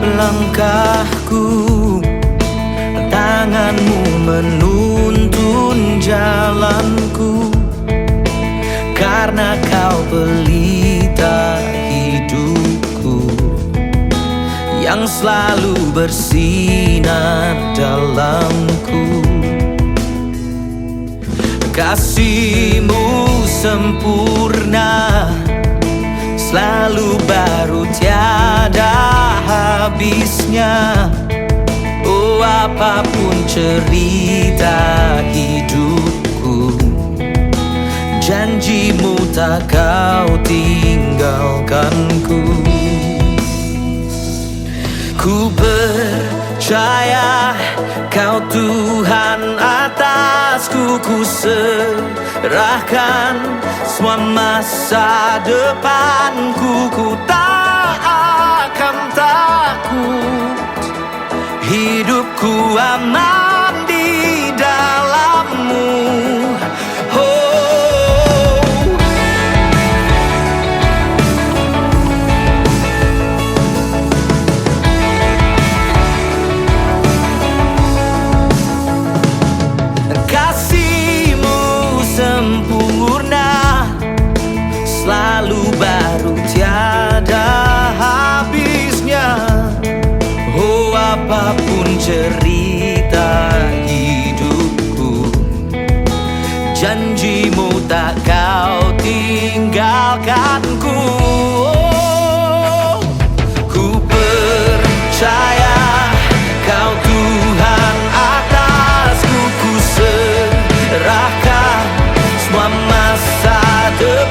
setiap langkahku, tanganmu menuntun jalanku, karena kau pelita hidupku yang selalu bersinar dalamku. Kasih-Mu sempurna, selalu baru tiada habisnya. Oh, apapun cerita hidupku, janji-Mu tak kau tinggalkanku. Ku percaya Kau Tuhan atasku, ku serahkan semua masa depanku. Ku tak akan takut, hidupku aman di dalam-Mu. Selalu baru tiada habisnya. Oh, apapun cerita hidupku, janji-Mu tak kau tinggalkanku. Oh, ku percaya Kau Tuhan atasku, ku serahkan semua masa depan.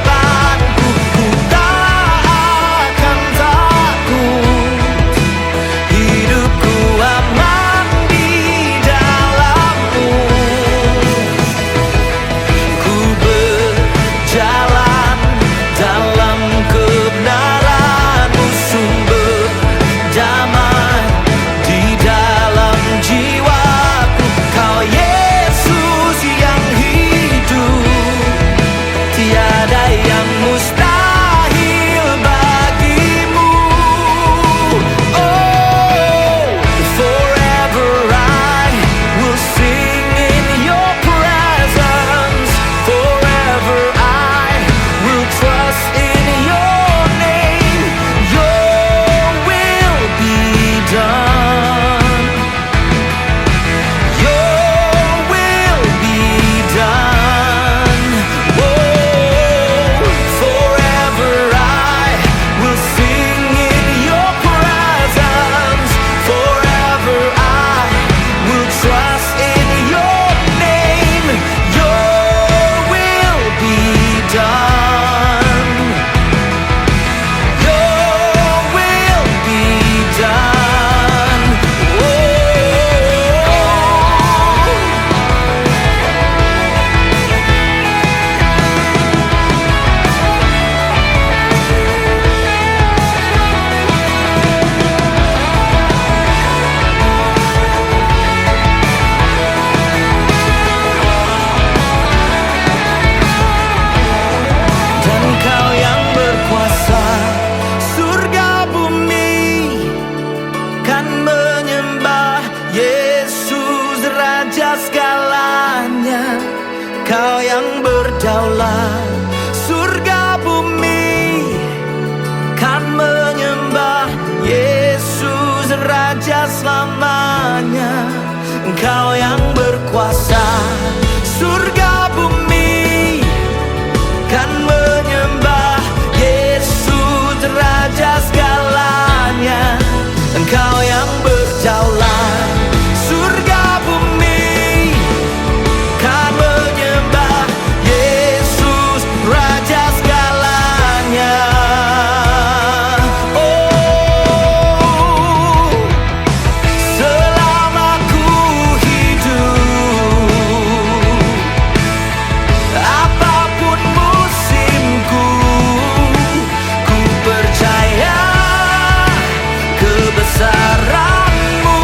Segalanya, Kau yang berdaulat surga bumi, kan menyembah Yesus Raja selamanya. Kau yang berkuasa surga bumi, kan menyembah Yesus Raja segalanya. Kau yang berdaulat surga bumi, kan menyembah Yesus Raja segalanya. Oh, selama ku hidup, apapun musimku, ku percaya kebesaran-Mu.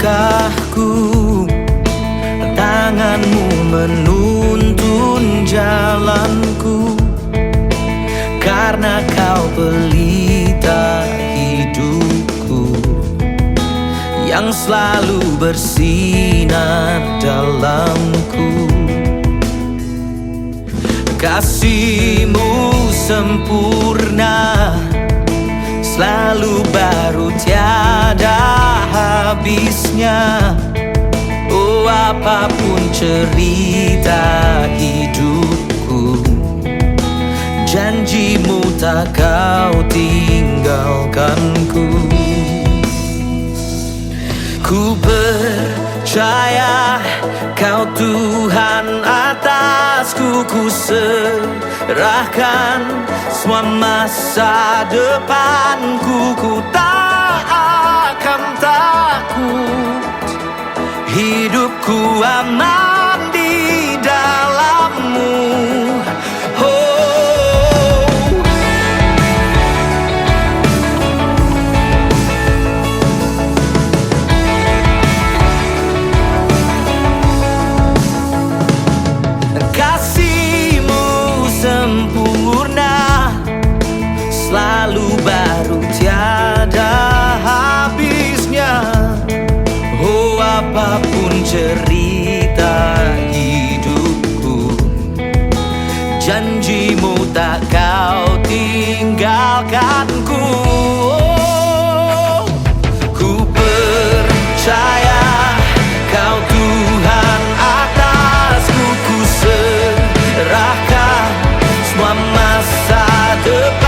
langkahku, tanganmu menuntun jalanku, karena kau pelita hidupku yang selalu bersinar dalamku. Kasih-Mu sempurna, selalu baru tiada habisnya. Oh, apapun cerita hidupku, janji-Mu tak kau tinggalkanku. Ku percaya Kau Tuhan atasku, ku serahkan semua masa depanku. Ku tak akan takut, hidupku aman di dalam-Mu. Selalu baru tiada habisnya. Oh, apapun cerita hidupku, janji-Mu tak kau tinggalkanku. Oh, ku percaya Kau Tuhan atasku, ku serahkan semua masa depan.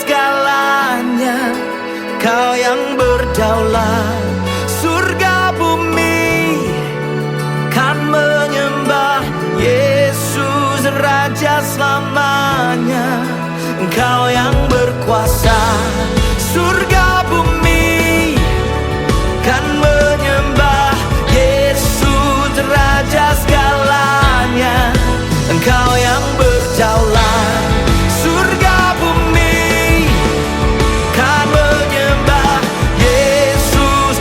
Segalanya, Kau yang berdaulat surga bumi, kan menyembah Yesus Raja selamanya. Kau yang berkuasa surga bumi, kan menyembah Yesus Raja segalanya. Engkau yang berdaulat surga bumi, kan menyembah Yesus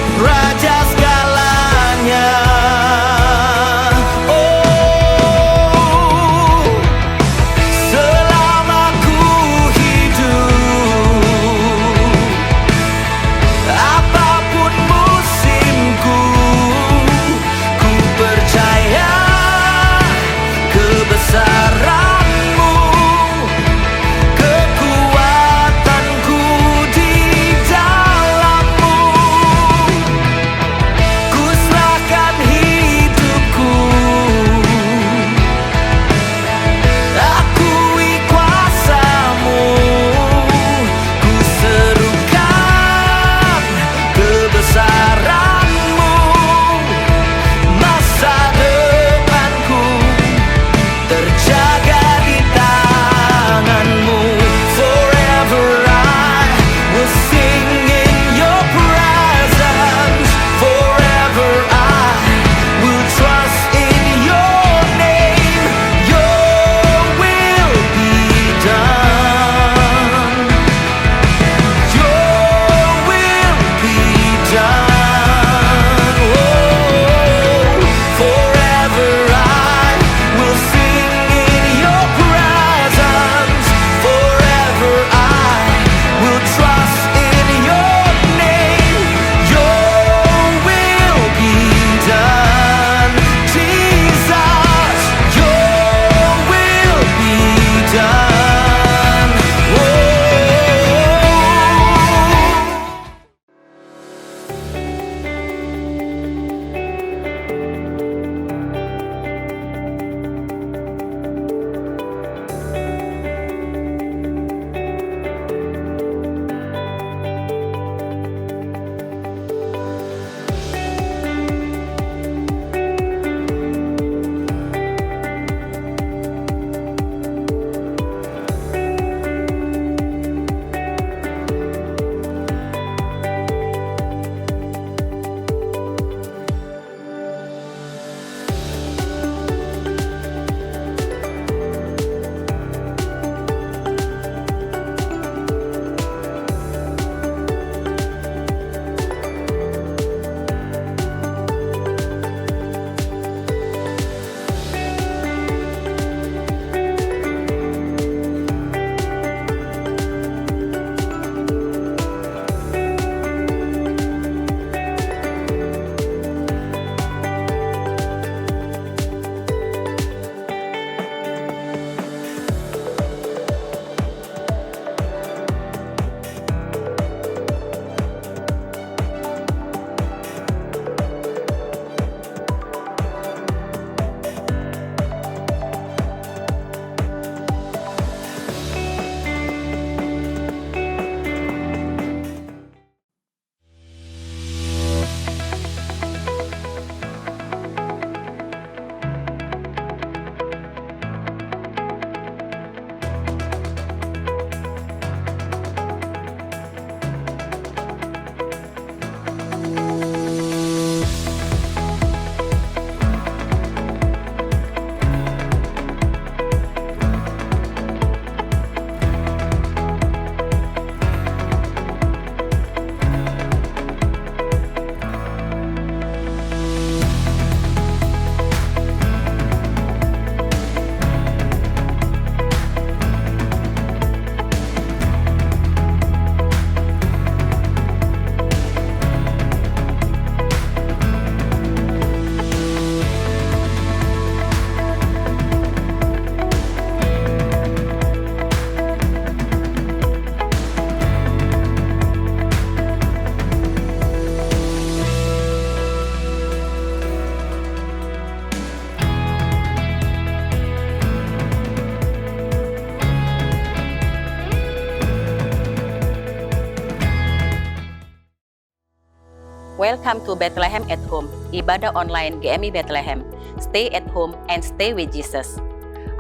Welcome to Bethlehem at Home, ibadah online GMI Bethlehem. Stay at home and stay with Jesus.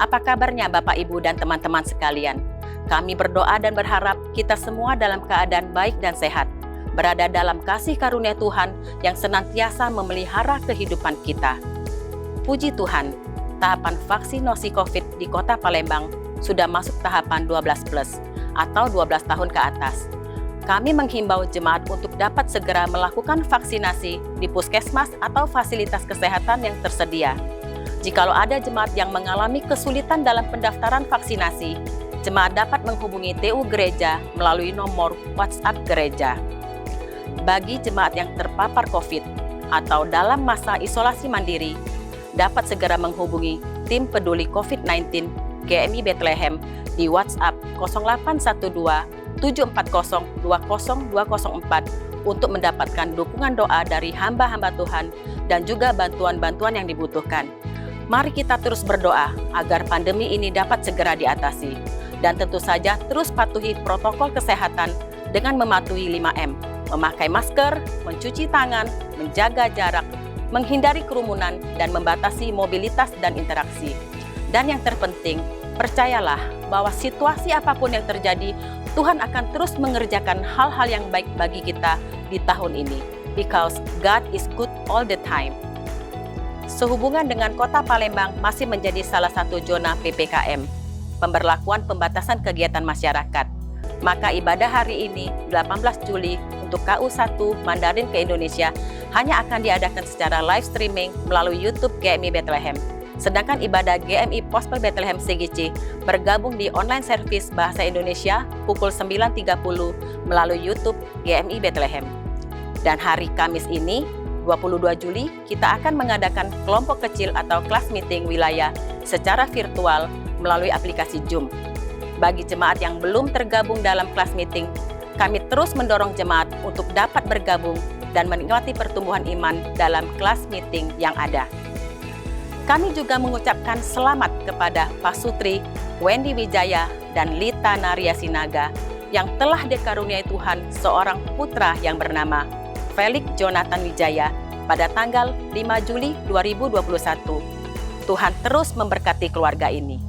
Apa kabarnya Bapak, Ibu, dan teman-teman sekalian? Kami berdoa dan berharap kita semua dalam keadaan baik dan sehat, berada dalam kasih karunia Tuhan yang senantiasa memelihara kehidupan kita. Puji Tuhan, tahapan vaksinasi COVID di Kota Palembang sudah masuk tahapan 12+ atau 12 tahun ke atas. Kami menghimbau jemaat untuk dapat segera melakukan vaksinasi di puskesmas atau fasilitas kesehatan yang tersedia. Jikalau ada jemaat yang mengalami kesulitan dalam pendaftaran vaksinasi, jemaat dapat menghubungi TU Gereja melalui nomor WhatsApp Gereja. Bagi jemaat yang terpapar COVID atau dalam masa isolasi mandiri, dapat segera menghubungi tim peduli COVID-19 GMI Bethlehem di WhatsApp 0812-740-20204 untuk mendapatkan dukungan doa dari hamba-hamba Tuhan dan juga bantuan-bantuan yang dibutuhkan. Mari kita terus berdoa agar pandemi ini dapat segera diatasi. Dan tentu saja terus patuhi protokol kesehatan dengan mematuhi 5M, memakai masker, mencuci tangan, menjaga jarak, menghindari kerumunan, dan membatasi mobilitas dan interaksi. Dan yang terpenting, percayalah bahwa situasi apapun yang terjadi, Tuhan akan terus mengerjakan hal-hal yang baik bagi kita di tahun ini. Because God is good all the time. Sehubungan dengan Kota Palembang masih menjadi salah satu zona PPKM, pemberlakuan pembatasan kegiatan masyarakat. Maka ibadah hari ini, 18 Juli, untuk KU1 Mandarin ke Indonesia hanya akan diadakan secara live streaming melalui YouTube GMI Bethlehem. Sedangkan ibadah GMI Gospel Bethlehem CGC bergabung di online service Bahasa Indonesia pukul 9.30 melalui YouTube GMI Bethlehem. Dan hari Kamis ini, 22 Juli, kita akan mengadakan kelompok kecil atau kelas meeting wilayah secara virtual melalui aplikasi Zoom. Bagi jemaat yang belum tergabung dalam kelas meeting, kami terus mendorong jemaat untuk dapat bergabung dan menikmati pertumbuhan iman dalam kelas meeting yang ada. Kami juga mengucapkan selamat kepada Pak Sutri, Wendy Wijaya, dan Lita Naria Sinaga yang telah dikaruniai Tuhan seorang putra yang bernama Felix Jonathan Wijaya pada tanggal 5 Juli 2021. Tuhan terus memberkati keluarga ini.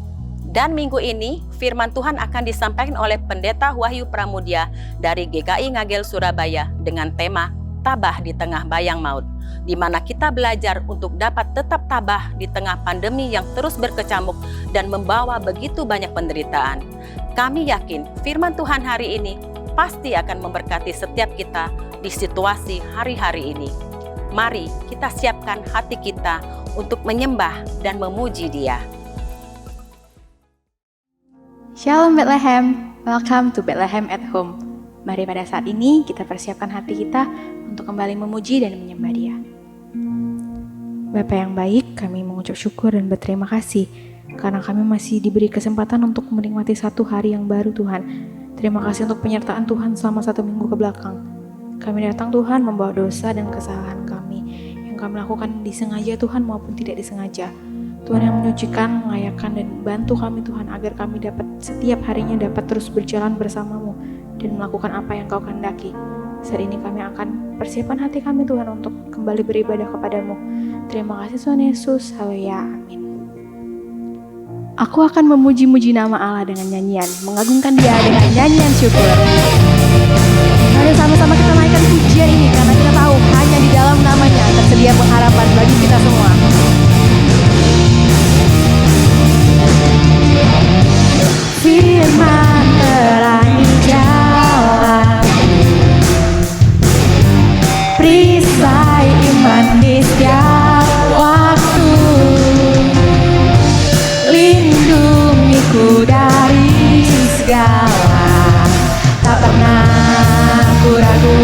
Dan minggu ini, firman Tuhan akan disampaikan oleh Pendeta Wahyu Pramudia dari GKI Ngagel Surabaya dengan tema Tabah di Tengah Bayang Maut, di mana kita belajar untuk dapat tetap tabah di tengah pandemi yang terus berkecamuk dan membawa begitu banyak penderitaan. Kami yakin firman Tuhan hari ini pasti akan memberkati setiap kita di situasi hari-hari ini. Mari kita siapkan hati kita untuk menyembah dan memuji Dia. Shalom Bethlehem, welcome to Bethlehem at Home. Mari pada saat ini kita persiapkan hati kita untuk kembali memuji dan menyembah Dia. Bapa yang baik, kami mengucap syukur dan berterima kasih karena kami masih diberi kesempatan untuk menikmati satu hari yang baru Tuhan. Terima kasih untuk penyertaan Tuhan selama 1 minggu ke belakang. Kami datang Tuhan membawa dosa dan kesalahan kami yang kami lakukan disengaja Tuhan maupun tidak disengaja. Tuhan yang menyucikan, melayakkan, dan bantu kami Tuhan agar kami dapat setiap harinya dapat terus berjalan bersama-Mu dan melakukan apa yang Kau kehendaki. Saat ini kami akan persiapkan hati kami Tuhan untuk kembali beribadah kepada-Mu. Terima kasih Tuhan Yesus, haleluya, amin. Aku akan memuji-muji nama Allah dengan nyanyian, mengagungkan Dia dengan nyanyian syukur. Mari sama-sama kita naikkan pujian ini karena kita tahu hanya di dalam namanya tersedia pengharapan bagi kita semua. Firman terangi jalan, perisai iman di setiap waktu, lindungiku dari segala, tak pernah ku ragu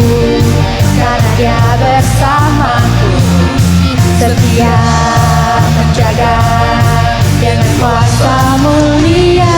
karena Dia bersamaku, setia menjaga dengan kuasa mulia.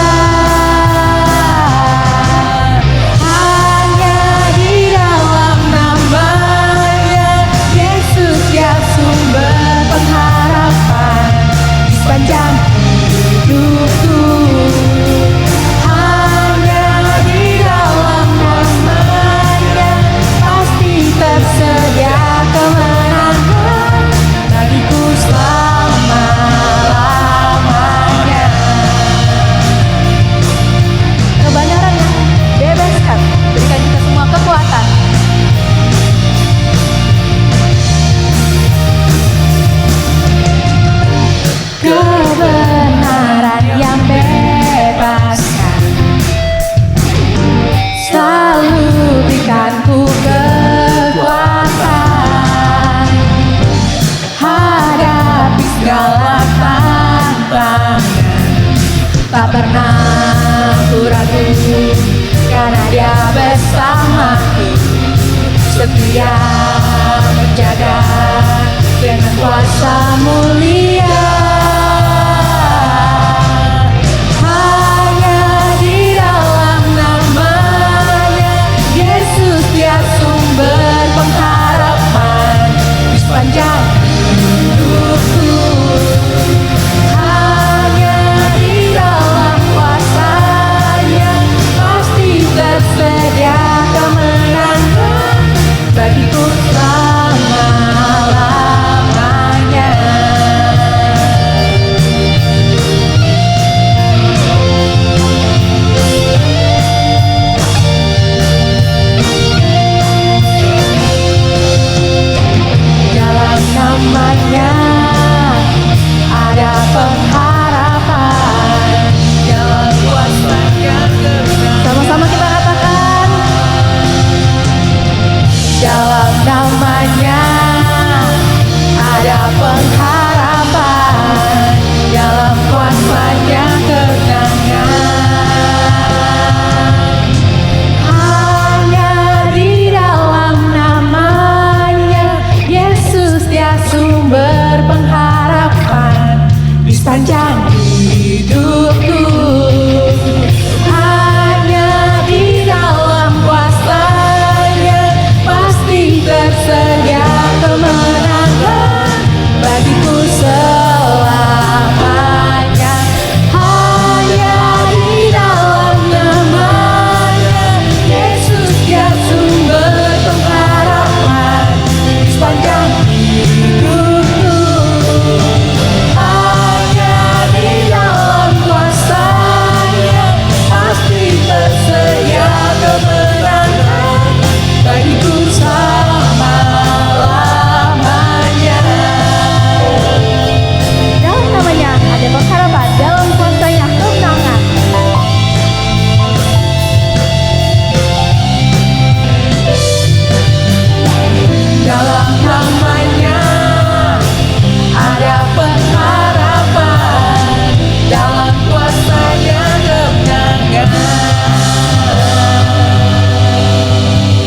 bersamaku, setia menjaga dengan kuasa mulia. Hanya di dalam namanya Yesus dia sumber pengharapan di sepanjang hidupku. Hanya di dalam kuasanya pasti tersedia kemenangan bagiku selama-lamanya. Dalam namanya ada pengharapan, dalam kuasanya kekal. Sama-sama kita katakan. Dalam namanya ada pengharapan, dalam kuasanya kemenangan. Hanya di dalam namanya Yesus dia sumber pengharapan di sepanjang hidupku. Hanya di dalam kuasanya pasti tersedia kemenangan bagiku selamanya. Hanya di dalam namanya Yesus dia sumber pengharapan di sepanjang hidupku. Hanya di dalam kuasanya pasti tersedia kemenangan bagiku selama-lamanya. Dalam namanya ada pengharapan, dalam kuasanya kemenangan. Dalam namanya ada pengharapan, dalam kuasanya kemenangan.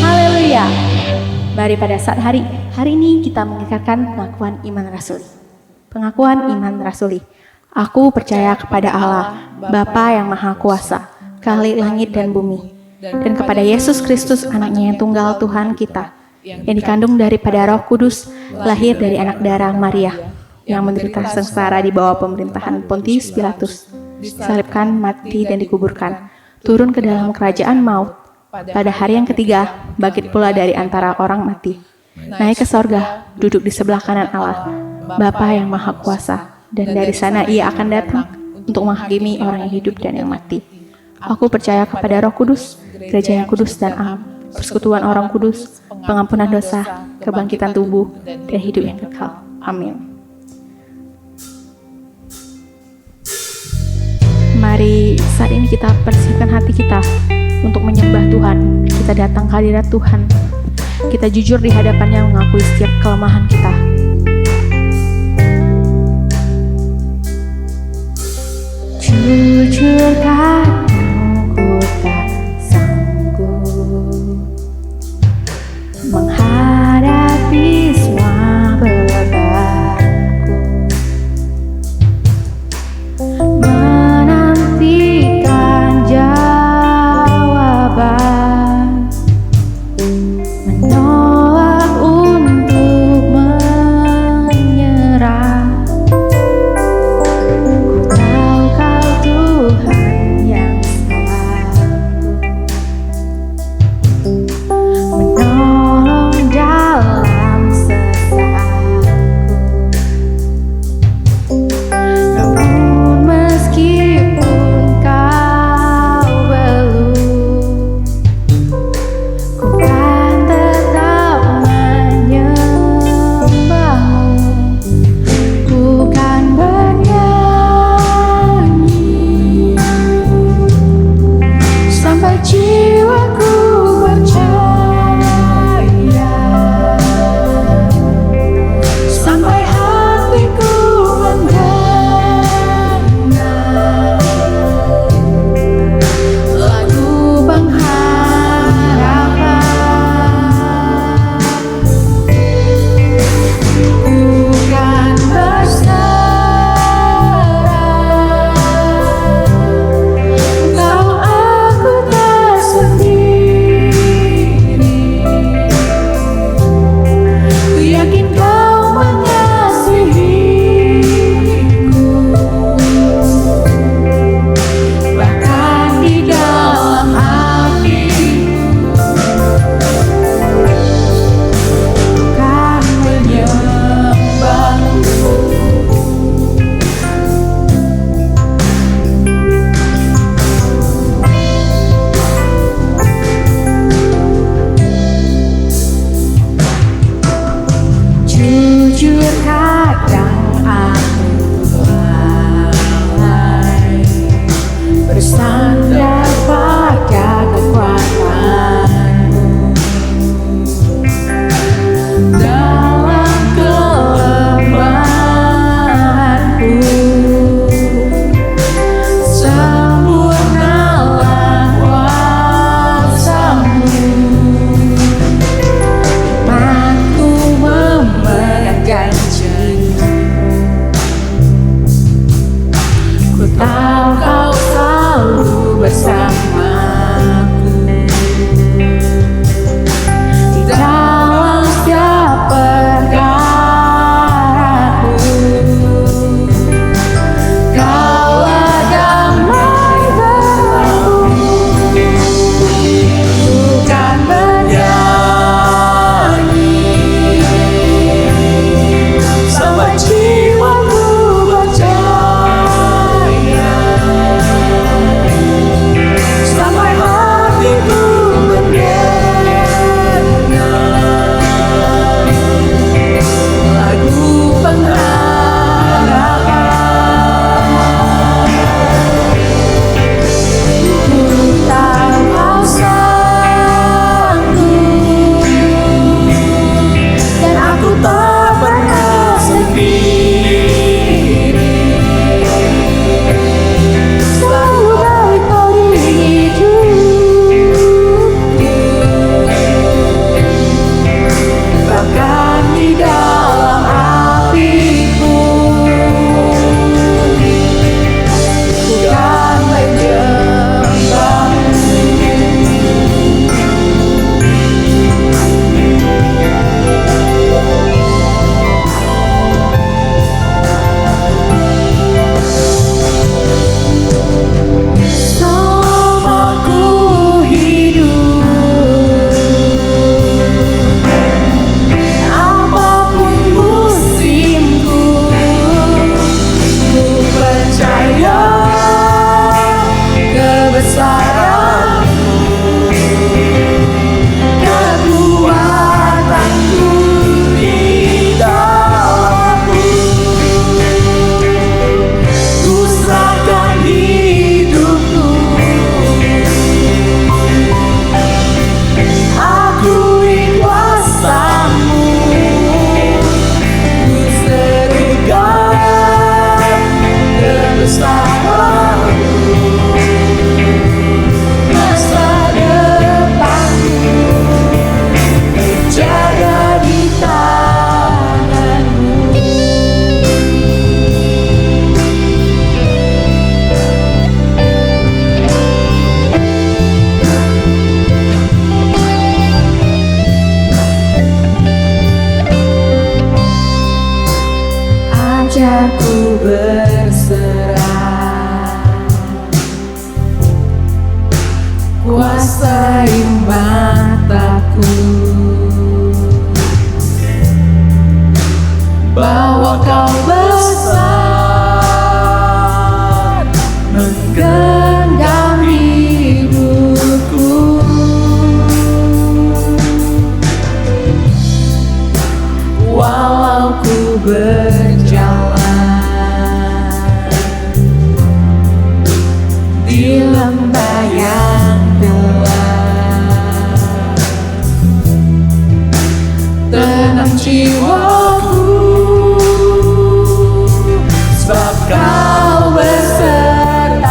Haleluya. Mari pada saat hari ini kita mengikrarkan pengakuan iman rasuli. Pengakuan iman rasuli. Aku percaya kepada Allah, Bapa yang Maha Kuasa, Khalik langit dan bumi, dan kepada Yesus Kristus anaknya yang tunggal Tuhan kita, yang dikandung daripada Roh Kudus, lahir dari anak darah Maria, yang menderita sengsara di bawah pemerintahan Pontius Pilatus, disalibkan, mati dan dikuburkan, turun ke dalam kerajaan maut, pada hari yang ketiga bangkit pula dari antara orang mati, naik ke sorga, duduk di sebelah kanan Allah, Bapa yang Maha Kuasa, dan dari sana ia akan datang untuk menghakimi orang yang hidup dan yang mati. Aku percaya kepada Roh Kudus, gereja yang kudus dan am, persekutuan orang kudus, pengampunan dosa, kebangkitan tubuh, dan hidup yang kekal. Amin. Mari saat ini kita persiapkan hati kita untuk menyembah Tuhan. Kita datang ke hadirat Tuhan. Kita jujur di hadapannya mengakui setiap kelemahan kita. Jujur kadang tak sanggup menghadapi semua bebanku, menantikan jawaban, menolak untuk menyerah. Ku tahu Kau Tuhan yang wajahku berserah, kuasai mataku, bahwa kau besar menggenggam hidupku. Walau ku berjalan di lembah yang gelap, tenang jiwaku, sebab kau besertaku.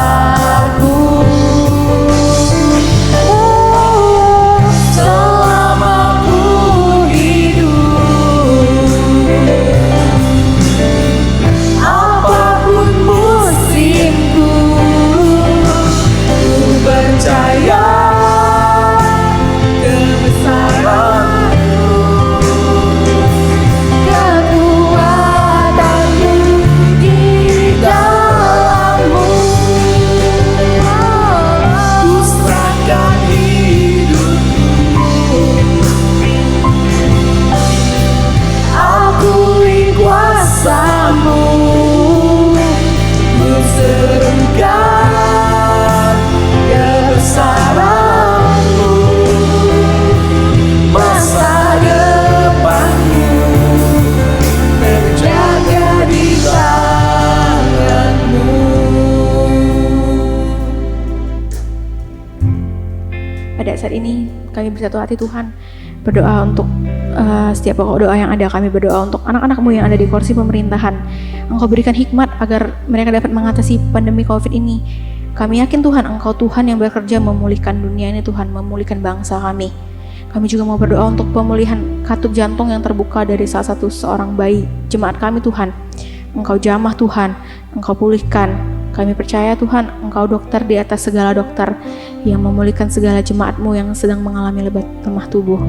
Oh, selama ku hidup, apapun musimku, ku percaya kebesaranmu, kekuatanmu di dalammu. Ku serahkan hidupku, akui kuasamu, ku serukan kebesaranmu, masa depanmu terjaga di tanganmu. Pada saat ini kami bersatu hati Tuhan berdoa untuk setiap pokok doa yang ada. Kami berdoa untuk anak-anak-Mu yang ada di kursi pemerintahan. Engkau berikan hikmat agar mereka dapat mengatasi pandemi COVID ini. Kami yakin Tuhan, Engkau Tuhan yang bekerja memulihkan dunia ini Tuhan, memulihkan bangsa kami. Kami juga mau berdoa untuk pemulihan katup jantung yang terbuka dari salah satu seorang bayi jemaat kami Tuhan. Engkau jamah Tuhan, Engkau pulihkan. Kami percaya Tuhan, Engkau dokter di atas segala dokter yang memulihkan segala jemaat-Mu yang sedang mengalami lebat lemah tubuh.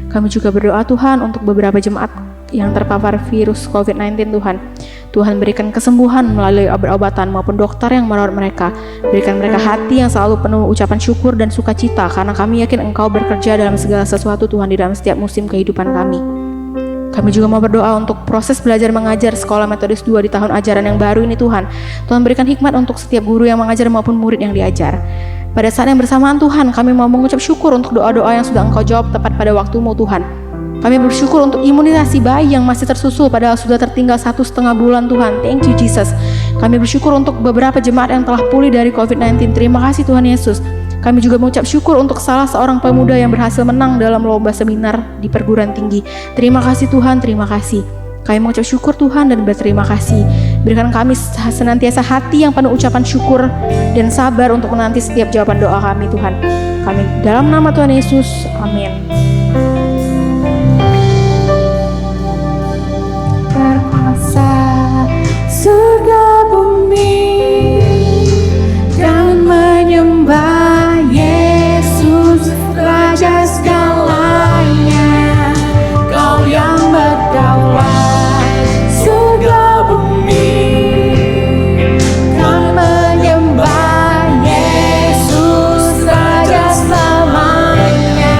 Kami juga berdoa Tuhan untuk beberapa jemaat yang terpapar virus COVID-19 Tuhan. Tuhan berikan kesembuhan melalui obat-obatan maupun dokter yang merawat mereka. Berikan mereka hati yang selalu penuh ucapan syukur dan sukacita, karena kami yakin Engkau bekerja dalam segala sesuatu Tuhan di dalam setiap musim kehidupan kami. Kami juga mau berdoa untuk proses belajar mengajar Sekolah Metodis 2 di tahun ajaran yang baru ini Tuhan. Tuhan berikan hikmat untuk setiap guru yang mengajar maupun murid yang diajar. Pada saat yang bersamaan Tuhan, kami mau mengucap syukur untuk doa-doa yang sudah Engkau jawab tepat pada waktu-Mu Tuhan. Kami bersyukur untuk imunisasi bayi yang masih tersusul padahal sudah tertinggal 1,5 bulan Tuhan. Thank you Jesus. Kami bersyukur untuk beberapa jemaat yang telah pulih dari COVID-19. Terima kasih Tuhan Yesus. Kami juga mengucap syukur untuk salah seorang pemuda yang berhasil menang dalam lomba seminar di perguruan tinggi. Terima kasih Tuhan, terima kasih. Kami mengucap syukur Tuhan dan berterima kasih. Berikan kami senantiasa hati yang penuh ucapan syukur dan sabar untuk menanti setiap jawaban doa kami Tuhan. Kami dalam nama Tuhan Yesus, amin. Berkuasa surga bumi dan menyembah Yesus Raja segalanya. Kau yang berdaulat surga bumi dan menyembah Yesus Raja selamanya.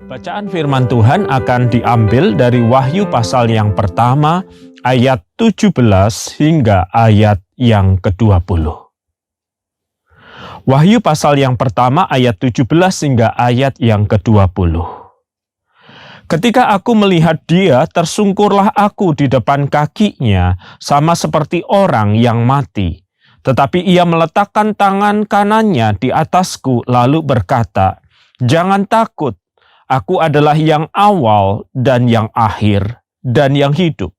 Bacaan firman Tuhan akan diambil dari Wahyu pasal yang pertama, ayat 17 hingga ayat yang ke-20. Wahyu pasal yang pertama, ayat 17 hingga ayat yang ke-20. Ketika aku melihat dia, tersungkurlah aku di depan kakinya, sama seperti orang yang mati. Tetapi ia meletakkan tangan kanannya di atasku, lalu berkata, "Jangan takut. Aku adalah yang awal dan yang akhir dan yang hidup.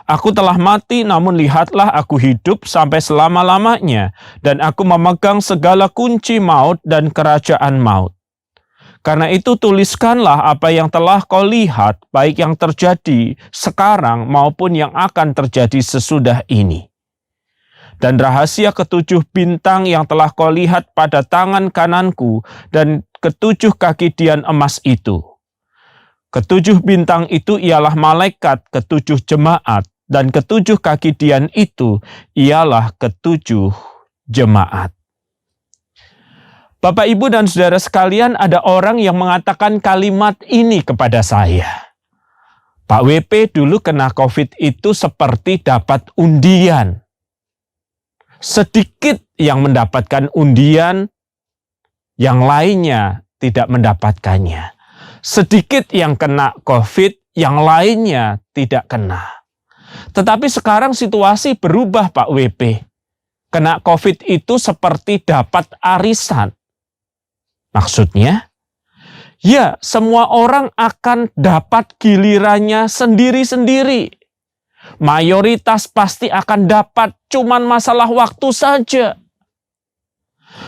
Aku telah mati, namun lihatlah aku hidup sampai selama-lamanya, dan aku memegang segala kunci maut dan kerajaan maut. Karena itu tuliskanlah apa yang telah kau lihat, baik yang terjadi sekarang maupun yang akan terjadi sesudah ini. Dan rahasia ketujuh bintang yang telah kau lihat pada tangan kananku dan ketujuh kaki dian emas itu. Ketujuh bintang itu ialah malaikat ketujuh jemaat, dan ketujuh kaki dian itu ialah ketujuh jemaat." Bapak, Ibu, dan saudara sekalian, ada orang yang mengatakan kalimat ini kepada saya. "Pak WP dulu kena COVID itu seperti dapat undian. Sedikit yang mendapatkan undian, yang lainnya tidak mendapatkannya. Sedikit yang kena COVID, yang lainnya tidak kena." Tetapi sekarang situasi berubah, Pak WP. Kena COVID itu seperti dapat arisan. Maksudnya, ya, semua orang akan dapat gilirannya sendiri-sendiri. Mayoritas pasti akan dapat, cuman masalah waktu saja.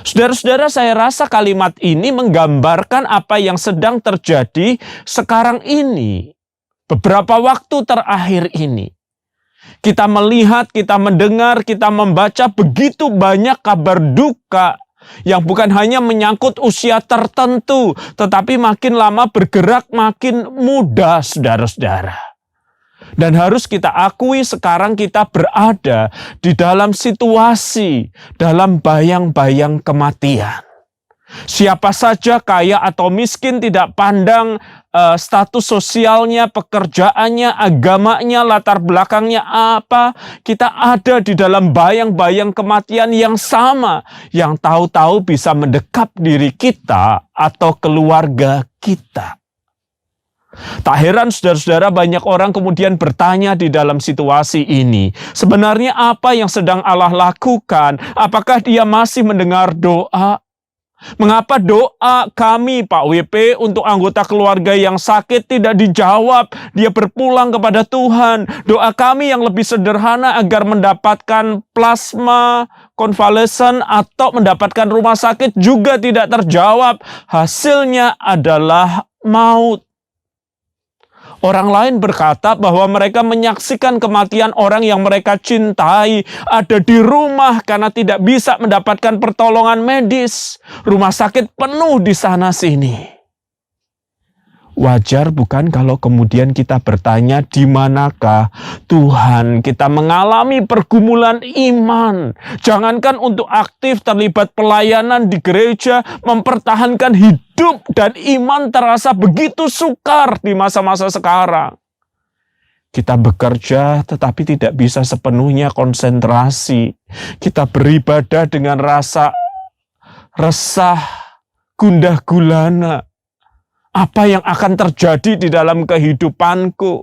Saudara-saudara, saya rasa kalimat ini menggambarkan apa yang sedang terjadi sekarang ini. Beberapa waktu terakhir ini. Kita melihat, kita mendengar, kita membaca begitu banyak kabar duka yang bukan hanya menyangkut usia tertentu, tetapi makin lama bergerak makin muda, saudara-saudara. Dan harus kita akui sekarang kita berada di dalam situasi, dalam bayang-bayang kematian. Siapa saja, kaya atau miskin, tidak pandang status sosialnya, pekerjaannya, agamanya, latar belakangnya apa. Kita ada di dalam bayang-bayang kematian yang sama, yang tahu-tahu bisa mendekap diri kita atau keluarga kita. Tak heran saudara-saudara, banyak orang kemudian bertanya di dalam situasi ini, sebenarnya apa yang sedang Allah lakukan? Apakah Dia masih mendengar doa? Mengapa doa kami, Pak WP, untuk anggota keluarga yang sakit tidak dijawab? Dia berpulang kepada Tuhan. Doa kami yang lebih sederhana agar mendapatkan plasma konvalesen atau mendapatkan rumah sakit juga tidak terjawab. Hasilnya adalah maut. Orang lain berkata bahwa mereka menyaksikan kematian orang yang mereka cintai, ada di rumah karena tidak bisa mendapatkan pertolongan medis. Rumah sakit penuh di sana sini. Wajar bukan kalau kemudian kita bertanya, di manakah Tuhan? Kita mengalami pergumulan iman. Jangankan untuk aktif terlibat pelayanan di gereja, mempertahankan hidup dan iman terasa begitu sukar di masa-masa sekarang. Kita bekerja tetapi tidak bisa sepenuhnya konsentrasi. Kita beribadah dengan rasa resah, gundah gulana. Apa yang akan terjadi di dalam kehidupanku?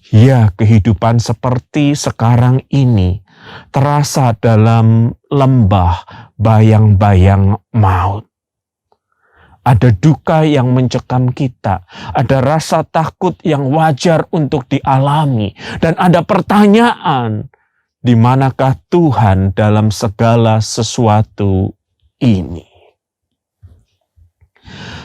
Ya, kehidupan seperti sekarang ini terasa dalam lembah bayang-bayang maut. Ada duka yang mencekam kita, ada rasa takut yang wajar untuk dialami, dan ada pertanyaan, di manakah Tuhan dalam segala sesuatu ini?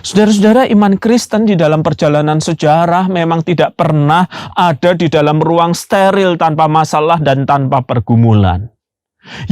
Saudara-saudara, iman Kristen di dalam perjalanan sejarah memang tidak pernah ada di dalam ruang steril tanpa masalah dan tanpa pergumulan.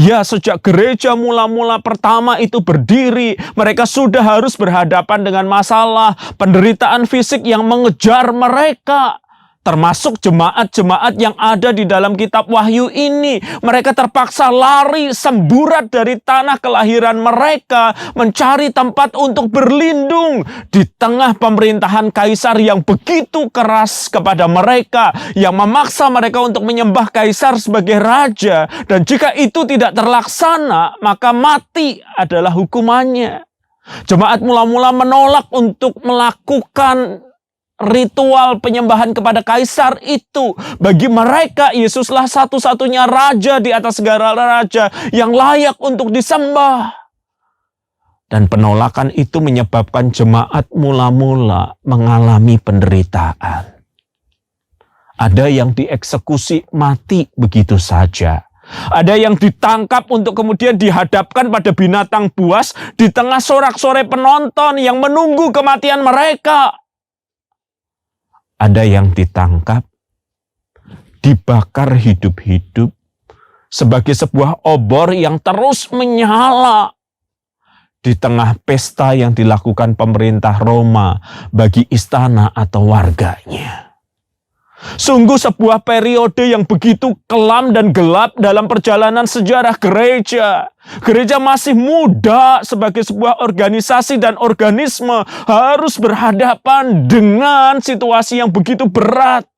Ya, sejak gereja mula-mula pertama itu berdiri, mereka sudah harus berhadapan dengan masalah, penderitaan fisik yang mengejar mereka. termasuk jemaat-jemaat yang ada di dalam kitab Wahyu ini. Mereka terpaksa lari semburat dari tanah kelahiran mereka, mencari tempat untuk berlindung di tengah pemerintahan kaisar yang begitu keras kepada mereka, yang memaksa mereka untuk menyembah kaisar sebagai raja. Dan jika itu tidak terlaksana, maka mati adalah hukumannya. Jemaat mula-mula menolak untuk melakukan ritual penyembahan kepada kaisar itu. Bagi mereka, Yesuslah satu-satunya raja di atas segala raja yang layak untuk disembah. Dan penolakan itu menyebabkan jemaat mula-mula mengalami penderitaan. Ada yang dieksekusi mati begitu saja. Ada yang ditangkap untuk kemudian dihadapkan pada binatang buas di tengah sorak-sorai penonton yang menunggu kematian mereka. Ada yang ditangkap, dibakar hidup-hidup sebagai sebuah obor yang terus menyala di tengah pesta yang dilakukan pemerintah Roma bagi istana atau warganya. Sungguh sebuah periode yang begitu kelam dan gelap dalam perjalanan sejarah gereja. Gereja masih muda sebagai sebuah organisasi dan organisme harus berhadapan dengan situasi yang begitu berat.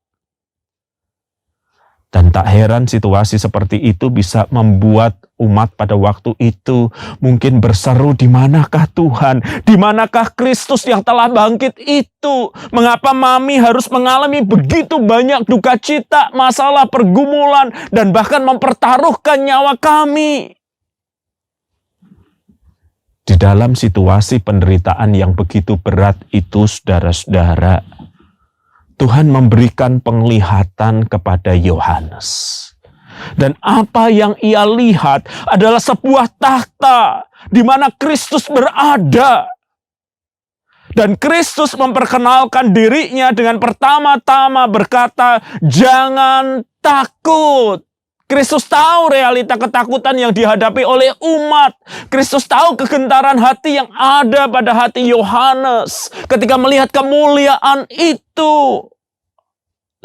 Dan tak heran situasi seperti itu bisa membuat umat pada waktu itu mungkin berseru, di manakah Tuhan? Di manakah Kristus yang telah bangkit itu? Mengapa Mami harus mengalami begitu banyak duka cita, masalah, pergumulan, dan bahkan mempertaruhkan nyawa kami? Di dalam situasi penderitaan yang begitu berat itu, saudara-saudara, Tuhan memberikan penglihatan kepada Yohanes. Dan apa yang ia lihat adalah sebuah takhta di mana Kristus berada. Dan Kristus memperkenalkan dirinya dengan pertama-tama berkata, "Jangan takut." Kristus tahu realita ketakutan yang dihadapi oleh umat. Kristus tahu kegentaran hati yang ada pada hati Yohanes ketika melihat kemuliaan itu.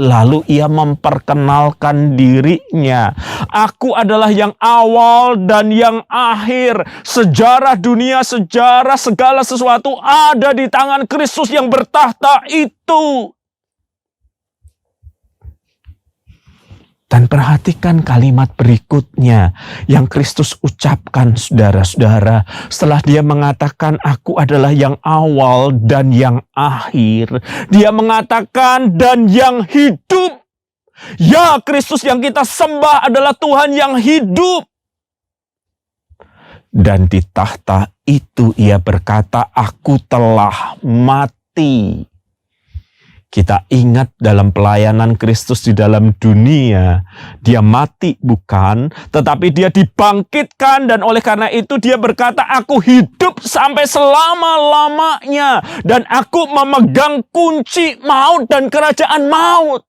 Lalu ia memperkenalkan dirinya. Aku adalah yang awal dan yang akhir. Sejarah dunia, sejarah segala sesuatu ada di tangan Kristus yang bertahta itu. Dan perhatikan kalimat berikutnya yang Kristus ucapkan, saudara-saudara. Setelah dia mengatakan, aku adalah yang awal dan yang akhir. Dia mengatakan, dan yang hidup. Ya, Kristus yang kita sembah adalah Tuhan yang hidup. Dan di tahta itu ia berkata, aku telah mati. Kita ingat dalam pelayanan Kristus di dalam dunia, dia mati bukan, tetapi dia dibangkitkan, dan oleh karena itu dia berkata, aku hidup sampai selama-lamanya, dan aku memegang kunci maut dan kerajaan maut.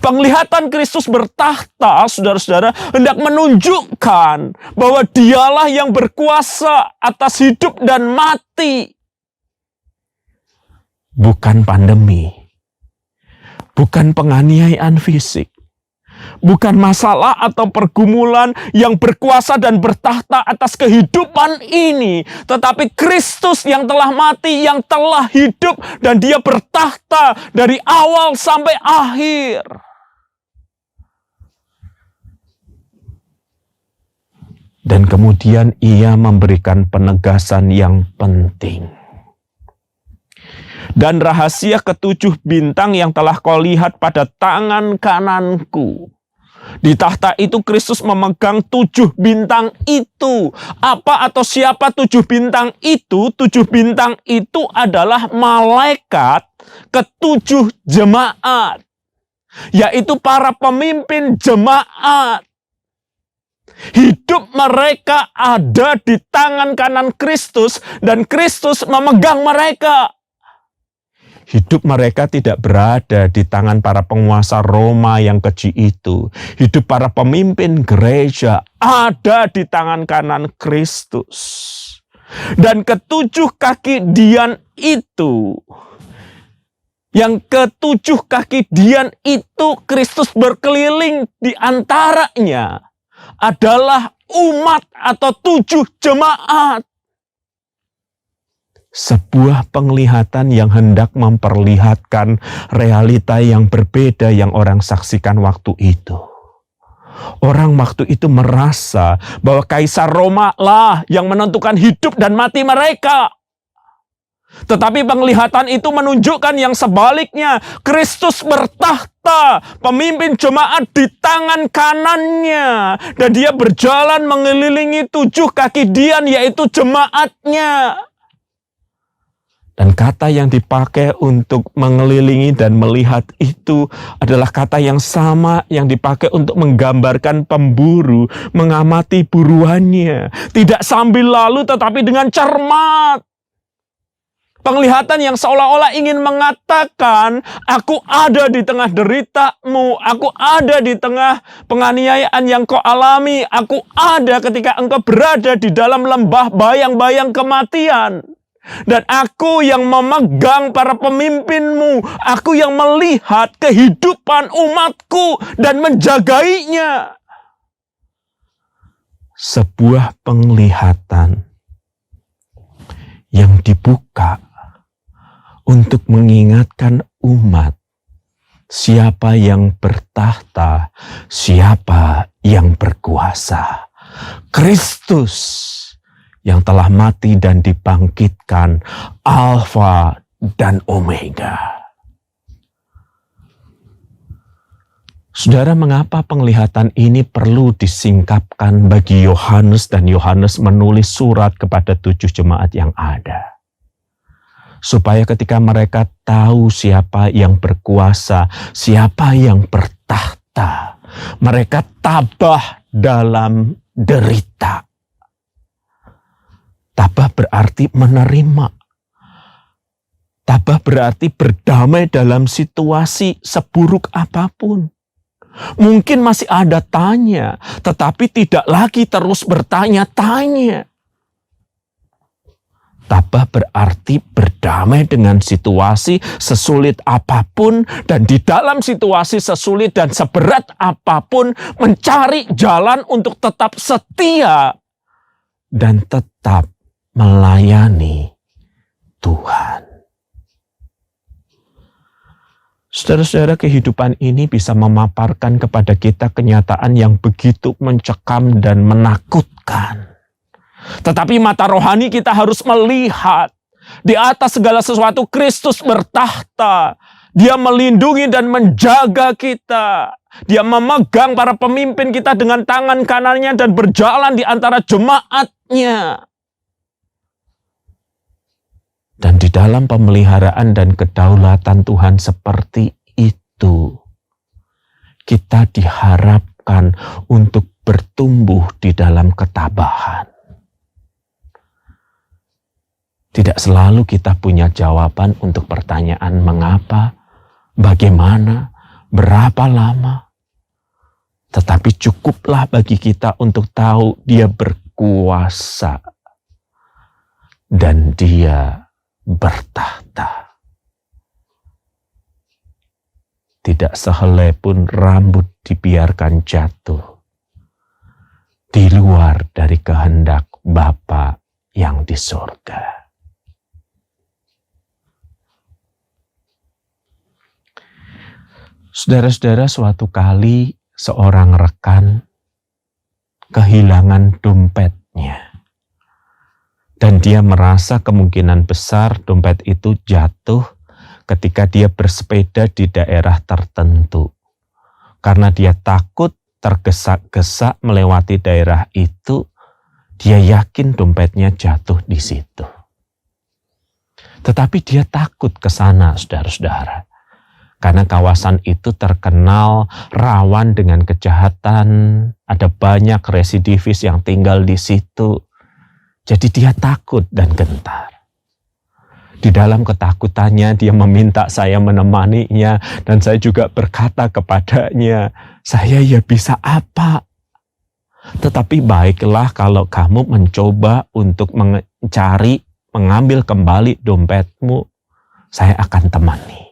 Penglihatan Kristus bertahta, saudara-saudara, hendak menunjukkan bahwa dialah yang berkuasa atas hidup dan mati. Bukan pandemi, bukan penganiayaan fisik, bukan masalah atau pergumulan yang berkuasa dan bertahta atas kehidupan ini, tetapi Kristus yang telah mati, yang telah hidup, dan dia bertahta dari awal sampai akhir. Dan kemudian ia memberikan penegasan yang penting. Dan rahasia ketujuh bintang yang telah kau lihat pada tangan kananku. Di tahta itu Kristus memegang 7 bintang itu. Apa atau siapa 7 bintang itu? 7 bintang itu adalah malaikat ketujuh jemaat. Yaitu para pemimpin jemaat. Hidup mereka ada di tangan kanan Kristus dan Kristus memegang mereka. Hidup mereka tidak berada di tangan para penguasa Roma yang keji itu. Hidup para pemimpin gereja ada di tangan kanan Kristus. Dan ketujuh kaki dian itu Yang ketujuh kaki dian itu Kristus berkeliling di antaranya adalah umat atau 7 jemaat. Sebuah penglihatan yang hendak memperlihatkan realita yang berbeda yang orang saksikan waktu itu. Orang waktu itu merasa bahwa Kaisar Roma lah yang menentukan hidup dan mati mereka. Tetapi penglihatan itu menunjukkan yang sebaliknya. Kristus bertahta, pemimpin jemaat di tangan kanannya. Dan dia berjalan mengelilingi 7 kaki dian, yaitu jemaatnya. Dan kata yang dipakai untuk mengelilingi dan melihat itu adalah kata yang sama yang dipakai untuk menggambarkan pemburu mengamati buruannya. Tidak sambil lalu tetapi dengan cermat. Penglihatan yang seolah-olah ingin mengatakan, aku ada di tengah deritamu, aku ada di tengah penganiayaan yang kau alami, aku ada ketika engkau berada di dalam lembah bayang-bayang kematian. Dan aku yang memegang para pemimpinmu, aku yang melihat kehidupan umatku dan menjagainya. Sebuah penglihatan yang dibuka untuk mengingatkan umat siapa yang bertahta, siapa yang berkuasa. Kristus yang telah mati dan dibangkitkan, Alfa dan Omega. Saudara, mengapa penglihatan ini perlu disingkapkan bagi Yohanes dan Yohanes menulis surat kepada 7 jemaat yang ada? Supaya ketika mereka tahu siapa yang berkuasa, siapa yang bertahta, mereka tabah dalam derita. Tabah berarti menerima. Tabah berarti berdamai dalam situasi seburuk apapun. Mungkin masih ada tanya, tetapi tidak lagi terus bertanya-tanya. Tabah berarti berdamai dengan situasi sesulit apapun, dan di dalam situasi sesulit dan seberat apapun mencari jalan untuk tetap setia dan tetap melayani Tuhan. Saudara-saudara, kehidupan ini bisa memaparkan kepada kita kenyataan yang begitu mencekam dan menakutkan. Tetapi mata rohani kita harus melihat di atas segala sesuatu Kristus bertahta. Dia melindungi dan menjaga kita. Dia memegang para pemimpin kita dengan tangan kanannya dan berjalan di antara jemaatnya. Dan di dalam pemeliharaan dan kedaulatan Tuhan seperti itu, kita diharapkan untuk bertumbuh di dalam ketabahan. Tidak selalu kita punya jawaban untuk pertanyaan mengapa, bagaimana, berapa lama. Tetapi cukuplah bagi kita untuk tahu Dia berkuasa dan Dia bertahta. Tidak sehelai pun rambut dibiarkan jatuh di luar dari kehendak Bapa yang di surga. Saudara-saudara, suatu kali seorang rekan kehilangan dompetnya. Dan dia merasa kemungkinan besar dompet itu jatuh ketika dia bersepeda di daerah tertentu. Karena dia takut tergesa-gesa melewati daerah itu, dia yakin dompetnya jatuh di situ. Tetapi dia takut ke sana, saudara-saudara. Karena kawasan itu terkenal rawan dengan kejahatan, ada banyak residivis yang tinggal di situ. Jadi dia takut dan gentar. Di dalam ketakutannya dia meminta saya menemaninya, dan saya juga berkata kepadanya, saya ya bisa apa? Tetapi baiklah kalau kamu mencoba untuk mengambil kembali dompetmu, saya akan temani.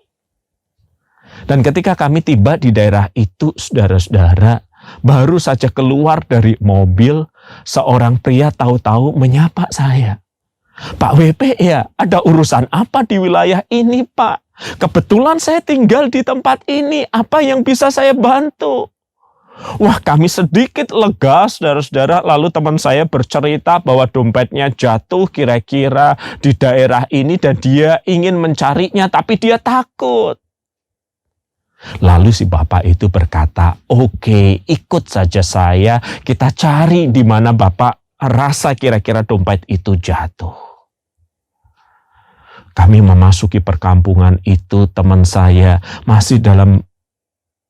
Dan ketika kami tiba di daerah itu, saudara-saudara, baru saja keluar dari mobil, seorang pria tahu-tahu menyapa saya. Pak WP ya, ada urusan apa di wilayah ini, Pak? Kebetulan saya tinggal di tempat ini, apa yang bisa saya bantu? Wah, kami sedikit lega, saudara-saudara. Lalu teman saya bercerita bahwa dompetnya jatuh kira-kira di daerah ini dan dia ingin mencarinya, tapi dia takut. Lalu si bapak itu berkata, oke, ikut saja saya, kita cari di mana bapak rasa kira-kira dompet itu jatuh. Kami memasuki perkampungan itu, teman saya masih dalam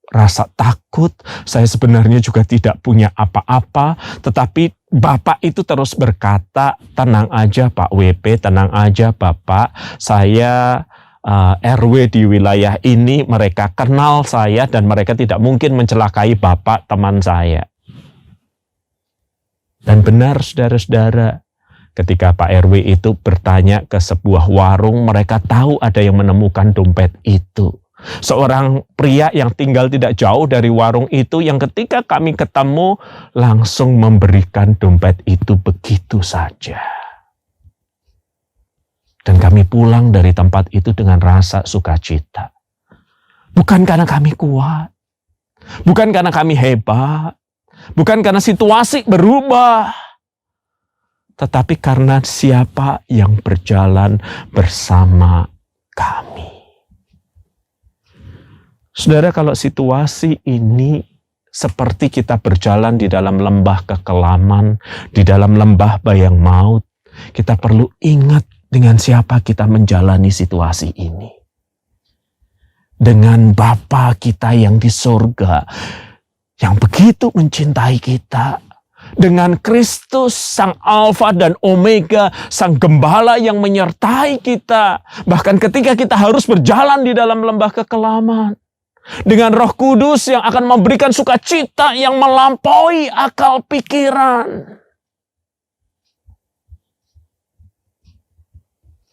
rasa takut. Saya sebenarnya juga tidak punya apa-apa, tetapi bapak itu terus berkata, tenang aja Pak WP, tenang aja Bapak, saya RW di wilayah ini, mereka kenal saya dan mereka tidak mungkin mencelakai Bapak teman saya. Dan benar saudara-saudara, ketika Pak RW itu bertanya ke sebuah warung, mereka tahu ada yang menemukan dompet itu. Seorang pria yang tinggal tidak jauh dari warung itu, yang ketika kami ketemu langsung memberikan dompet itu begitu saja. Dan kami pulang dari tempat itu dengan rasa sukacita. Bukan karena kami kuat, bukan karena kami hebat, bukan karena situasi berubah, tetapi karena siapa yang berjalan bersama kami. Saudara, kalau situasi ini seperti kita berjalan di dalam lembah kekelaman, di dalam lembah bayang maut, kita perlu ingat dengan siapa kita menjalani situasi ini. Dengan Bapa kita yang di surga, yang begitu mencintai kita. Dengan Kristus, Sang Alfa dan Omega, Sang Gembala yang menyertai kita. Bahkan ketika kita harus berjalan di dalam lembah kekelaman. Dengan Roh Kudus yang akan memberikan sukacita yang melampaui akal pikiran.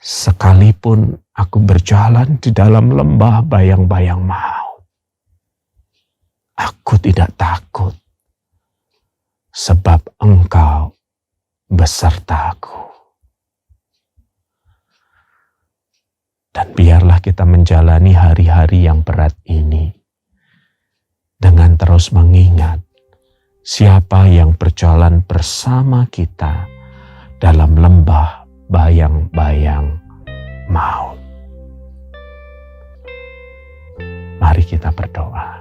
Sekalipun aku berjalan di dalam lembah bayang-bayang maut, aku tidak takut, sebab Engkau besertaku. Dan biarlah kita menjalani hari-hari yang berat ini dengan terus mengingat siapa yang berjalan bersama kita dalam lembah bayang-bayang maut. Mari kita berdoa.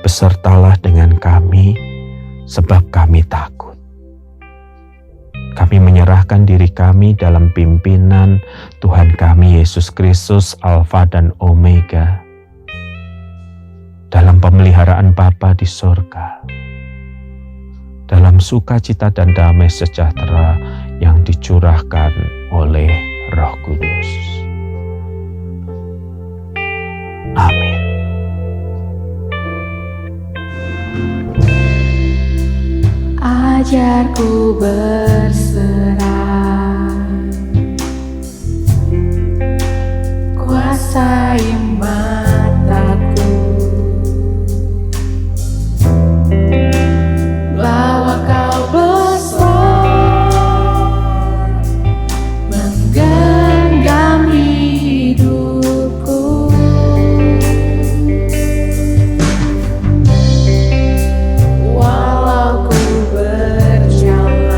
Besertalah dengan kami, sebab kami takut. Kami menyerahkan diri kami dalam pimpinan Tuhan kami Yesus Kristus, Alfa dan Omega, dalam pemeliharaan Bapa di surga, dalam sukacita dan damai sejahtera yang dicurahkan oleh Roh Kudus. Amin. Ajarku berserah, kuasai mataku, bawa kau besar, menggenggam hidupku. Walau ku berjalan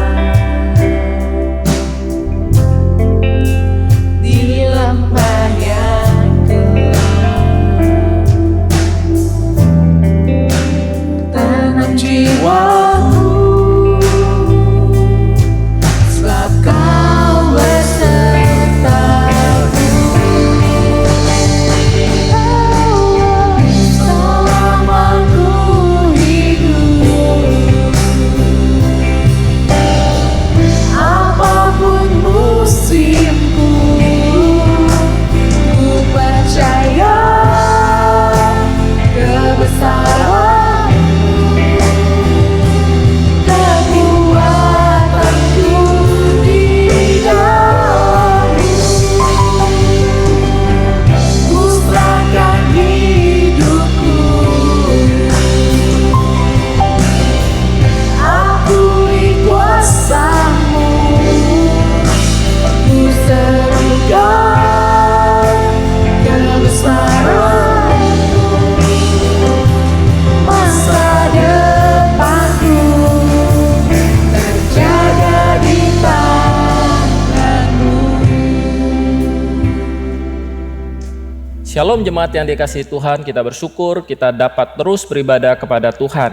Shalom jemaat yang dikasihi Tuhan, kita bersyukur kita dapat terus beribadah kepada Tuhan.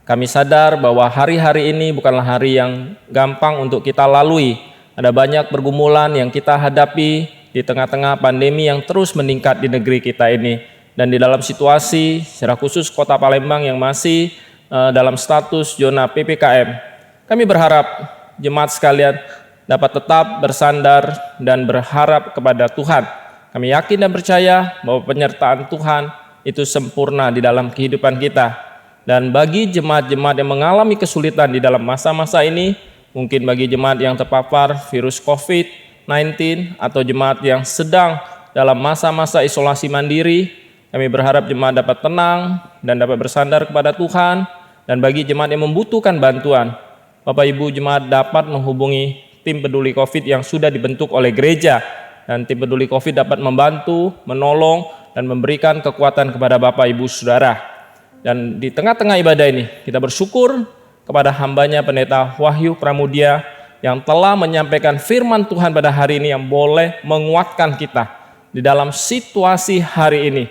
Kami sadar bahwa hari-hari ini bukanlah hari yang gampang untuk kita lalui. Ada banyak pergumulan yang kita hadapi di tengah-tengah pandemi yang terus meningkat di negeri kita ini. Dan di dalam situasi, secara khusus Kota Palembang yang masih dalam status zona PPKM. Kami berharap jemaat sekalian dapat tetap bersandar dan berharap kepada Tuhan. Kami yakin dan percaya bahwa penyertaan Tuhan itu sempurna di dalam kehidupan kita. Dan bagi jemaat-jemaat yang mengalami kesulitan di dalam masa-masa ini, mungkin bagi jemaat yang terpapar virus COVID-19 atau jemaat yang sedang dalam masa-masa isolasi mandiri, kami berharap jemaat dapat tenang dan dapat bersandar kepada Tuhan. Dan bagi jemaat yang membutuhkan bantuan, Bapak Ibu jemaat dapat menghubungi tim peduli COVID yang sudah dibentuk oleh gereja. Dan tim peduli COVID dapat membantu, menolong, dan memberikan kekuatan kepada Bapak, Ibu, Saudara. Dan di tengah-tengah ibadah ini, kita bersyukur kepada hambanya Pendeta Wahyu Pramudia yang telah menyampaikan firman Tuhan pada hari ini yang boleh menguatkan kita. Di dalam situasi hari ini,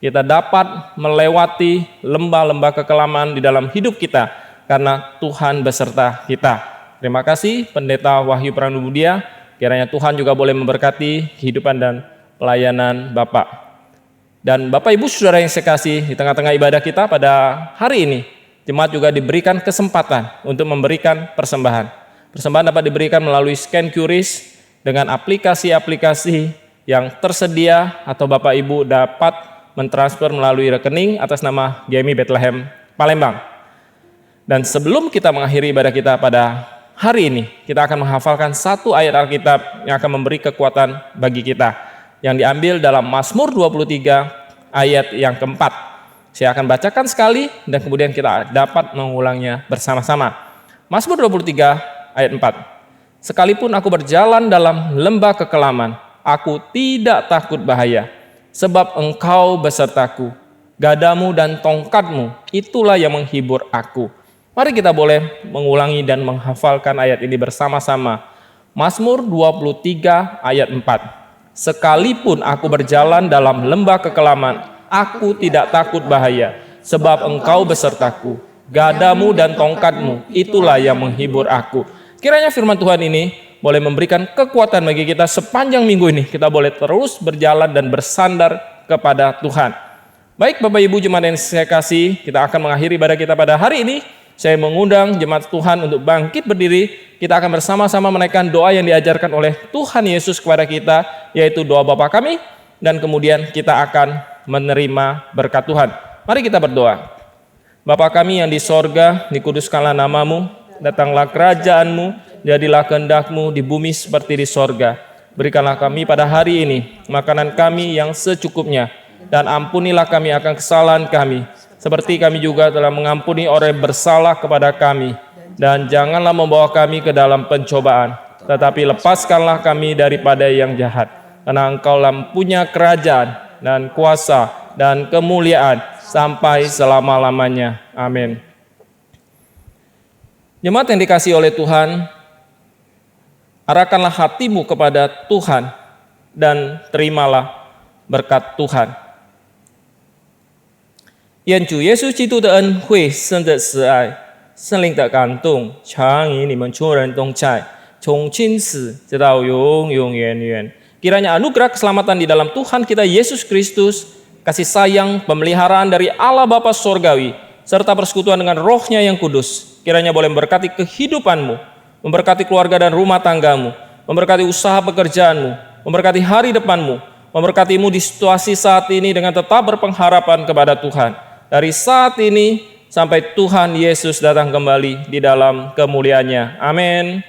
kita dapat melewati lembah-lembah kekelaman di dalam hidup kita, karena Tuhan beserta kita. Terima kasih Pendeta Wahyu Pramudia. Kiranya Tuhan juga boleh memberkati kehidupan dan pelayanan Bapak. Dan Bapak Ibu Saudara yang saya kasih, di tengah-tengah ibadah kita pada hari ini, jemaat juga diberikan kesempatan untuk memberikan persembahan. Persembahan dapat diberikan melalui scan QRIS dengan aplikasi-aplikasi yang tersedia, atau Bapak Ibu dapat mentransfer melalui rekening atas nama GMI Bethlehem Palembang. Dan sebelum kita mengakhiri ibadah kita pada hari ini, kita akan menghafalkan satu ayat Alkitab yang akan memberi kekuatan bagi kita, yang diambil dalam Mazmur 23 ayat yang keempat. Saya akan bacakan sekali dan kemudian kita dapat mengulangnya bersama-sama. Mazmur 23 ayat 4. Sekalipun aku berjalan dalam lembah kekelaman, aku tidak takut bahaya, sebab Engkau besertaku. Gadamu dan tongkatmu, itulah yang menghibur aku. Mari kita boleh mengulangi dan menghafalkan ayat ini bersama-sama. Mazmur 23 ayat 4. Sekalipun aku berjalan dalam lembah kekelaman, aku tidak takut bahaya, sebab Engkau besertaku. Gadamu dan tongkatmu, itulah yang menghibur aku. Kiranya firman Tuhan ini boleh memberikan kekuatan bagi kita sepanjang minggu ini. Kita boleh terus berjalan dan bersandar kepada Tuhan. Baik Bapak Ibu jemaat yang saya kasih, kita akan mengakhiri ibadah kita pada hari ini. Saya mengundang jemaat Tuhan untuk bangkit berdiri. Kita akan bersama-sama menaikkan doa yang diajarkan oleh Tuhan Yesus kepada kita, yaitu doa Bapa kami, dan kemudian kita akan menerima berkat Tuhan. Mari kita berdoa. Bapa kami yang di sorga, dikuduskanlah namamu, datanglah kerajaanmu, jadilah kehendak-Mu di bumi seperti di sorga. Berikanlah kami pada hari ini makanan kami yang secukupnya, dan ampunilah kami akan kesalahan kami, seperti kami juga telah mengampuni orang yang bersalah kepada kami. Dan janganlah membawa kami ke dalam pencobaan, tetapi lepaskanlah kami daripada yang jahat. Karena Engkau-lah punya kerajaan dan kuasa dan kemuliaan sampai selama-lamanya. Amin. Jemaat yang dikasihi oleh Tuhan, arahkanlah hatimu kepada Tuhan dan terimalah berkat Tuhan. 愿主耶稣基督的恩惠、神的慈爱、圣灵的感动，常与你们众人同在，从今时直到永永远远。Kiranya anugerah keselamatan di dalam Tuhan kita Yesus Kristus, kasih sayang, pemeliharaan dari Allah Bapa Sorgawi, serta persekutuan dengan Roh-Nya yang kudus, kiranya boleh memberkati kehidupanmu, memberkati keluarga dan rumah tanggamu, memberkati usaha pekerjaanmu, memberkati hari depanmu, memberkatimu di situasi saat ini dengan tetap berpengharapan kepada Tuhan. Dari saat ini sampai Tuhan Yesus datang kembali di dalam kemuliaannya. Amin.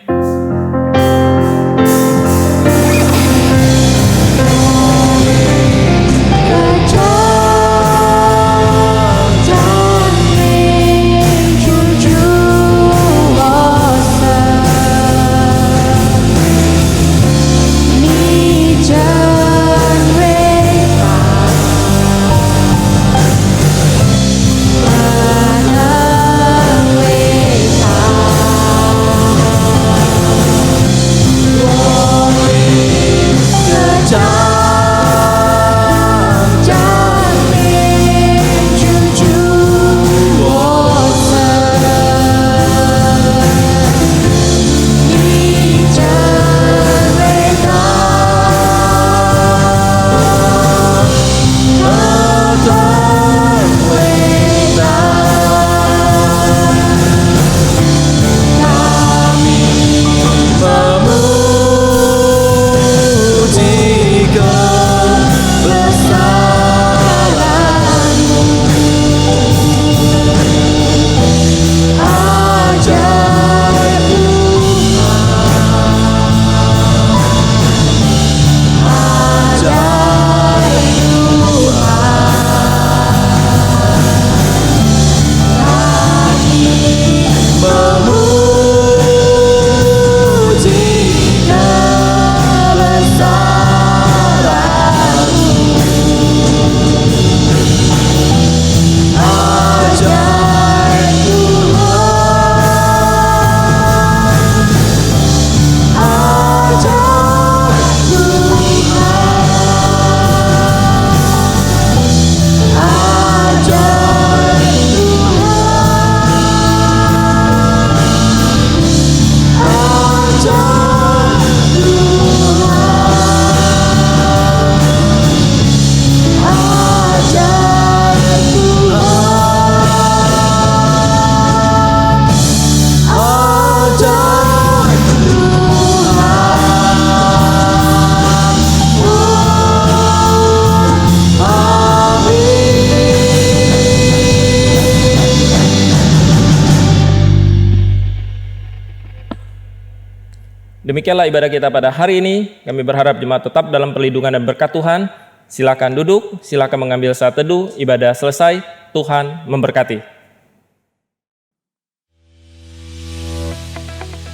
Demikianlah ibadah kita pada hari ini. Kami berharap jemaat tetap dalam perlindungan dan berkat Tuhan. Silakan duduk, silakan mengambil saat teduh. Ibadah selesai. Tuhan memberkati.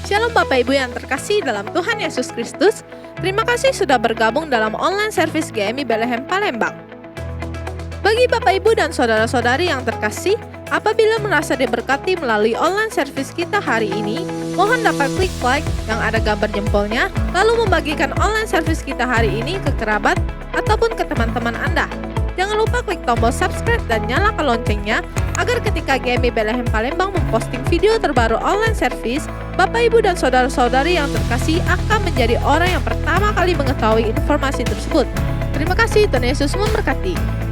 Shalom Bapak Ibu yang terkasih dalam Tuhan Yesus Kristus. Terima kasih sudah bergabung dalam online service GMI Bethlehem Palembang. Bagi Bapak Ibu dan saudara-saudari yang terkasih, apabila merasa diberkati melalui online service kita hari ini, mohon dapat klik like yang ada gambar jempolnya, lalu membagikan online service kita hari ini ke kerabat ataupun ke teman-teman Anda. Jangan lupa klik tombol subscribe dan nyalakan loncengnya, agar ketika GMI Bethlehem Palembang memposting video terbaru online service, Bapak Ibu dan saudara-saudari yang terkasih akan menjadi orang yang pertama kali mengetahui informasi tersebut. Terima kasih, Tuhan Yesus memberkati.